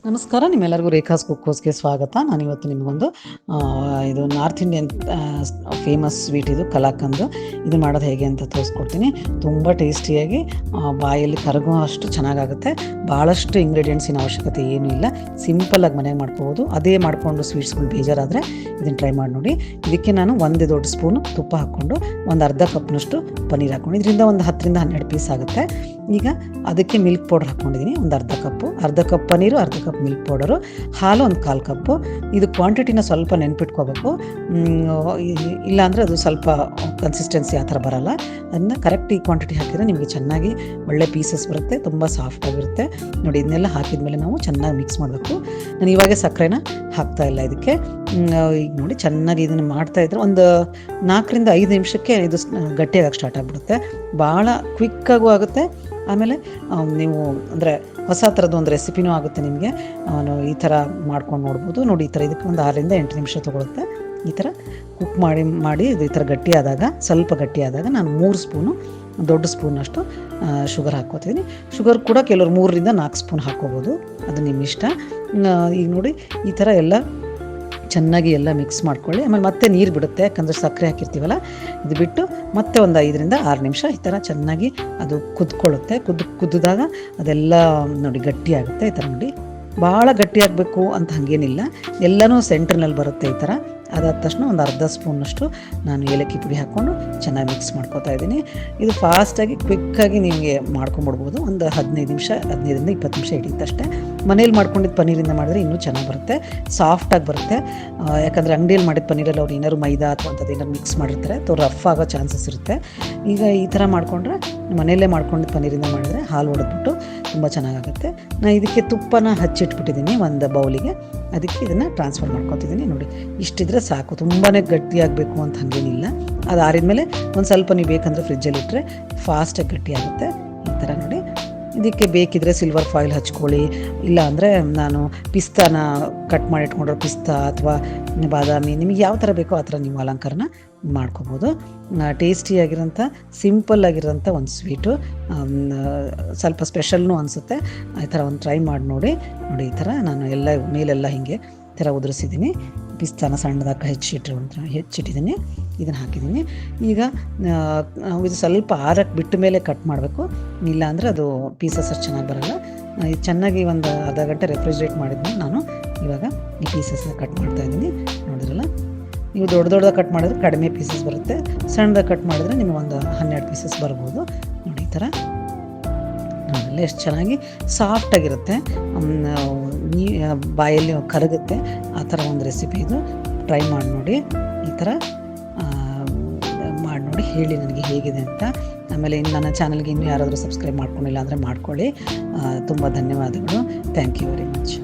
ನಮಸ್ಕಾರ, ನಿಮ್ಮೆಲ್ಲರಿಗೂ ರೇಖಾಸ್ ಕುಕ್ಕೋಸ್ಗೆ ಸ್ವಾಗತ. ನಾನಿವತ್ತು ನಿಮಗೊಂದು ಇದು ನಾರ್ತ್ ಇಂಡಿಯನ್ ಫೇಮಸ್ ಸ್ವೀಟ್, ಇದು ಕಲಾಕಂದ್. ಇದು ಮಾಡೋದು ಹೇಗೆ ಅಂತ ತೋರಿಸ್ಕೊಡ್ತೀನಿ. ತುಂಬ ಟೇಸ್ಟಿಯಾಗಿ ಬಾಯಲ್ಲಿ ಕರಗೋ ಅಷ್ಟು ಚೆನ್ನಾಗಾಗುತ್ತೆ. ಭಾಳಷ್ಟು ಇಂಗ್ರೀಡಿಯೆಂಟ್ಸಿನ ಅವಶ್ಯಕತೆ ಏನೂ ಇಲ್ಲ, ಸಿಂಪಲ್ಲಾಗಿ ಮನೆಗೆ ಮಾಡ್ಕೋಬೋದು. ಅದೇ ಮಾಡಿಕೊಂಡು ಸ್ವೀಟ್ಸ್ಗಳು ಬೇಜಾರಾದರೆ ಇದನ್ನು ಟ್ರೈ ಮಾಡಿ ನೋಡಿ. ಇದಕ್ಕೆ ನಾನು 1 ದೊಡ್ಡ ಸ್ಪೂನು ತುಪ್ಪ ಹಾಕ್ಕೊಂಡು ಒಂದು ಅರ್ಧ ಕಪ್ನಷ್ಟು ಪನ್ನೀರ್ ಹಾಕ್ಕೊಂಡು, ಇದರಿಂದ ಒಂದು 10ರಿಂದ 12 ಪೀಸ್ ಆಗುತ್ತೆ. ಈಗ ಅದಕ್ಕೆ ಮಿಲ್ಕ್ ಪೌಡರ್ ಹಾಕ್ಕೊಂಡಿದ್ದೀನಿ, ಒಂದು ಅರ್ಧ ಕಪ್ ಪನ್ನೀರು, ಅರ್ಧ ಕಪ್ ಮಿಲ್ಕ್ ಪೌಡರು, ಹಾಲು ಒಂದು 1/4 ಕಪ್ಪು. ಇದು ಕ್ವಾಂಟಿಟಿನ ಸ್ವಲ್ಪ ನೆನ್ಪಿಟ್ಕೋಬೇಕು, ಇಲ್ಲಾಂದರೆ ಅದು ಸ್ವಲ್ಪ ಕನ್ಸಿಸ್ಟೆನ್ಸಿ ಆ ಥರ ಬರೋಲ್ಲ. ಅದನ್ನ ಕರೆಕ್ಟ್ ಈ ಕ್ವಾಂಟಿಟಿ ಹಾಕಿದರೆ ನಿಮಗೆ ಚೆನ್ನಾಗಿ ಒಳ್ಳೆ ಪೀಸಸ್ ಬರುತ್ತೆ, ತುಂಬ ಸಾಫ್ಟಾಗಿರುತ್ತೆ. ನೋಡಿ, ಇದನ್ನೆಲ್ಲ ಹಾಕಿದ್ಮೇಲೆ ನಾವು ಚೆನ್ನಾಗಿ ಮಿಕ್ಸ್ ಮಾಡಬೇಕು. ನಾನು ಇವಾಗೆ ಸಕ್ಕರೆನ ಹಾಕ್ತಾಯಿಲ್ಲ ಇದಕ್ಕೆ. ಈಗ ನೋಡಿ, ಚೆನ್ನಾಗಿ ಇದನ್ನು ಮಾಡ್ತಾಯಿದ್ರೆ ಒಂದು 4ರಿಂದ 5 ನಿಮಿಷಕ್ಕೆ ಇದು ಗಟ್ಟಿಯಾಗಕ್ಕೆ ಸ್ಟಾರ್ಟ್ ಆಗಿಬಿಡುತ್ತೆ. ಭಾಳ ಕ್ವಿಕ್ಕಾಗೂ ಆಗುತ್ತೆ. ಆಮೇಲೆ ನೀವು ಅಂದರೆ ಹೊಸ ಥರದ್ದು ಒಂದು ರೆಸಿಪಿನೂ ಆಗುತ್ತೆ ನಿಮಗೆ. ಈ ಥರ ಮಾಡ್ಕೊಂಡು ನೋಡ್ಬೋದು. ನೋಡಿ, ಈ ಥರ ಇದಕ್ಕೆ ಒಂದು 6ರಿಂದ 8 ನಿಮಿಷ ತೊಗೊಳುತ್ತೆ. ಈ ಥರ ಕುಕ್ ಮಾಡಿ ಇದು ಈ ಥರ ಸ್ವಲ್ಪ ಗಟ್ಟಿಯಾದಾಗ ನಾನು 3 ಸ್ಪೂನು ದೊಡ್ಡ ಸ್ಪೂನಷ್ಟು ಶುಗರ್ ಹಾಕ್ಕೋತಿದ್ದೀನಿ. ಶುಗರ್ ಕೂಡ ಕೆಲವರು 3ರಿಂದ 4 ಸ್ಪೂನ್ ಹಾಕ್ಕೋಬೋದು, ಅದು ನಿಮ್ಮ ಇಷ್ಟ. ಈಗ ನೋಡಿ, ಈ ಥರ ಎಲ್ಲ ಚೆನ್ನಾಗಿ ಎಲ್ಲ ಮಿಕ್ಸ್ ಮಾಡ್ಕೊಳ್ಳಿ. ಆಮೇಲೆ ಮತ್ತೆ ನೀರು ಬಿಡುತ್ತೆ, ಯಾಕಂದರೆ ಸಕ್ಕರೆ ಹಾಕಿರ್ತೀವಲ್ಲ. ಇದು ಬಿಟ್ಟು ಮತ್ತೆ ಒಂದು 5ರಿಂದ 6 ನಿಮಿಷ ಈ ಥರ ಚೆನ್ನಾಗಿ ಅದು ಕುದ್ಕೊಳ್ಳುತ್ತೆ. ಕುದ್ದಿದಾಗ ಅದೆಲ್ಲ ನೋಡಿ ಗಟ್ಟಿಯಾಗುತ್ತೆ. ಈ ಥರ ನೋಡಿ, ಭಾಳ ಗಟ್ಟಿಯಾಗಬೇಕು ಅಂತ ಹಾಗೇನಿಲ್ಲ, ಎಲ್ಲನೂ ಸೆಂಟ್ರ್ನಲ್ಲಿ ಬರುತ್ತೆ. ಈ ಥರ ಅದಾದ ತಕ್ಷಣ ಒಂದು ಅರ್ಧ ಸ್ಪೂನಷ್ಟು ನಾನು ಏಲಕ್ಕಿ ಪುಡಿ ಹಾಕ್ಕೊಂಡು ಚೆನ್ನಾಗಿ ಮಿಕ್ಸ್ ಮಾಡ್ಕೊತಾ ಇದ್ದೀನಿ. ಇದು ಫಾಸ್ಟಾಗಿ ಕ್ವಿಕ್ಕಾಗಿ ನಿಮಗೆ ಮಾಡ್ಕೊಂಬಿಡ್ಬೋದು. ಒಂದು 15ರಿಂದ 20 ನಿಮಿಷ ಹಿಡಿಯುತ್ತಷ್ಟೇ. ಮನೇಲಿ ಮಾಡ್ಕೊಂಡಿದ್ದು ಪನ್ನೀರಿಂದ ಮಾಡಿದ್ರೆ ಇನ್ನೂ ಚೆನ್ನಾಗಿ ಬರುತ್ತೆ, ಸಾಫ್ಟಾಗಿ ಬರುತ್ತೆ. ಯಾಕಂದರೆ ಅಂಗಡಿಯಲ್ಲಿ ಮಾಡಿದ ಪನ್ನೀರಲ್ಲಿ ಅವ್ರು ಏನಾದ್ರು ಮೈದಾ ಅಥವಾ ಅಂಥದ್ದು ಏನಾದ್ರು ಮಿಕ್ಸ್ ಮಾಡಿರ್ತಾರೆ, ಅಥವಾ ರಫ್ ಆಗೋ ಚಾನ್ಸಸ್ ಇರುತ್ತೆ. ಈಗ ಈ ಥರ ಮಾಡಿಕೊಂಡ್ರೆ, ಮನೆಯಲ್ಲೇ ಮಾಡ್ಕೊಂಡಿದ್ದು ಪನ್ನೀರಿಂದ ಮಾಡಿದರೆ ಹಾಲು ಹೊಡೆದ್ಬಿಟ್ಟು ತುಂಬ ಚೆನ್ನಾಗಾಗುತ್ತೆ. ನಾನು ಇದಕ್ಕೆ ತುಪ್ಪನ ಹಚ್ಚಿಟ್ಬಿಟ್ಟಿದ್ದೀನಿ ಒಂದು ಬೌಲಿಗೆ, ಅದಕ್ಕೆ ಇದನ್ನು ಟ್ರಾನ್ಸ್ಫರ್ ಮಾಡ್ಕೊತಿದ್ದೀನಿ. ನೋಡಿ, ಇಷ್ಟಿದ್ರೆ ಸಾಕು, ತುಂಬಾ ಗಟ್ಟಿಯಾಗಬೇಕು ಅಂತ ಹಾಗೇನಿಲ್ಲ. ಅದು ಆರಿದ್ಮೇಲೆ ಒಂದು ಸ್ವಲ್ಪ ನೀವು ಬೇಕಂದರೆ ಫ್ರಿಜ್ಜಲ್ಲಿ ಇಟ್ಟರೆ ಫಾಸ್ಟಾಗಿ ಗಟ್ಟಿಯಾಗುತ್ತೆ. ಈ ಥರ ನೋಡಿ, ಇದಕ್ಕೆ ಬೇಕಿದ್ರೆ ಸಿಲ್ವರ್ ಫಾಯಿಲ್ ಹಚ್ಕೊಳ್ಳಿ, ಇಲ್ಲ ಅಂದರೆ ನಾನು ಪಿಸ್ತಾನ ಕಟ್ ಮಾಡಿ ಇಟ್ಕೊಂಡ್ರೆ ಪಿಸ್ತಾ ಅಥವಾ ಬಾದಾಮಿ, ನಿಮಗೆ ಯಾವ ಥರ ಬೇಕೋ ಆ ಥರ ನೀವು ಅಲಂಕಾರನ ಮಾಡ್ಕೋಬೋದು. ಟೇಸ್ಟಿಯಾಗಿರೋಂಥ ಸಿಂಪಲ್ಲಾಗಿರೋಂಥ ಒಂದು ಸ್ವೀಟು, ಸ್ವಲ್ಪ ಸ್ಪೆಷಲ್ನೂ ಅನಿಸುತ್ತೆ. ಈ ಥರ ಒಂದು ಟ್ರೈ ಮಾಡಿ ನೋಡಿ. ಈ ಥರ ನಾನು ಎಲ್ಲ ಮೇಲೆಲ್ಲ ಹೀಗೆ ಈ ಥರ ಉದುರಿಸಿದ್ದೀನಿ. ಪಿಸ್ತಾನ ಸಣ್ಣದಾಗಿ ಹೆಚ್ಚಿಟ್ಟಿದ್ದೀನಿ, ಇದನ್ನು ಹಾಕಿದ್ದೀನಿ. ಈಗ ಇದು ಸ್ವಲ್ಪ ಆರಕ್ಕೆ ಬಿಟ್ಟ ಮೇಲೆ ಕಟ್ ಮಾಡಬೇಕು, ಇಲ್ಲಾಂದರೆ ಅದು ಪೀಸಸ್ ಅಷ್ಟು ಚೆನ್ನಾಗಿ ಬರೋಲ್ಲ. ಇದು ಚೆನ್ನಾಗಿ ಒಂದು ಅರ್ಧ ಗಂಟೆ ರೆಫ್ರಿಜ್ರೇಟ್ ಮಾಡಿದ್ಮೇಲೆ ನಾನು ಇವಾಗ ಈ ಪೀಸಸ್ನ ಕಟ್ ಮಾಡ್ತಾಯಿದ್ದೀನಿ. ನೋಡಿದ್ರಲ್ಲ, ನೀವು ದೊಡ್ಡದಾಗಿ ಕಟ್ ಮಾಡಿದ್ರೆ ಕಡಿಮೆ ಪೀಸಸ್ ಬರುತ್ತೆ, ಸಣ್ಣದಾಗಿ ಕಟ್ ಮಾಡಿದ್ರೆ ನಿಮಗೆ ಒಂದು 12 ಪೀಸಸ್ ಬರ್ಬೋದು. ನೋಡಿ, ಈ ಥರ ನೋಡಲ್ಲ ಎಷ್ಟು ಚೆನ್ನಾಗಿ ಸಾಫ್ಟಾಗಿರುತ್ತೆ, ಬಾಯಲ್ಲಿ ಕರಗುತ್ತೆ. ಆ ಥರ ಒಂದು ರೆಸಿಪಿ ಇದು, ಟ್ರೈ ಮಾಡಿ ನೋಡಿ. ಈ ಥರ ಮಾಡಿ ನೋಡಿ, ಹೇಳಿ ನನಗೆ ಹೇಗಿದೆ ಅಂತ. ಆಮೇಲೆ ನನ್ನ ಚಾನಲ್ಗೆ ಇನ್ನೂ ಯಾರಾದರೂ ಸಬ್ಸ್ಕ್ರೈಬ್ ಮಾಡ್ಕೊಂಡಿಲ್ಲ ಅಂದರೆ ಮಾಡ್ಕೊಳ್ಳಿ. ತುಂಬ ಧನ್ಯವಾದಗಳು. Thank you very much.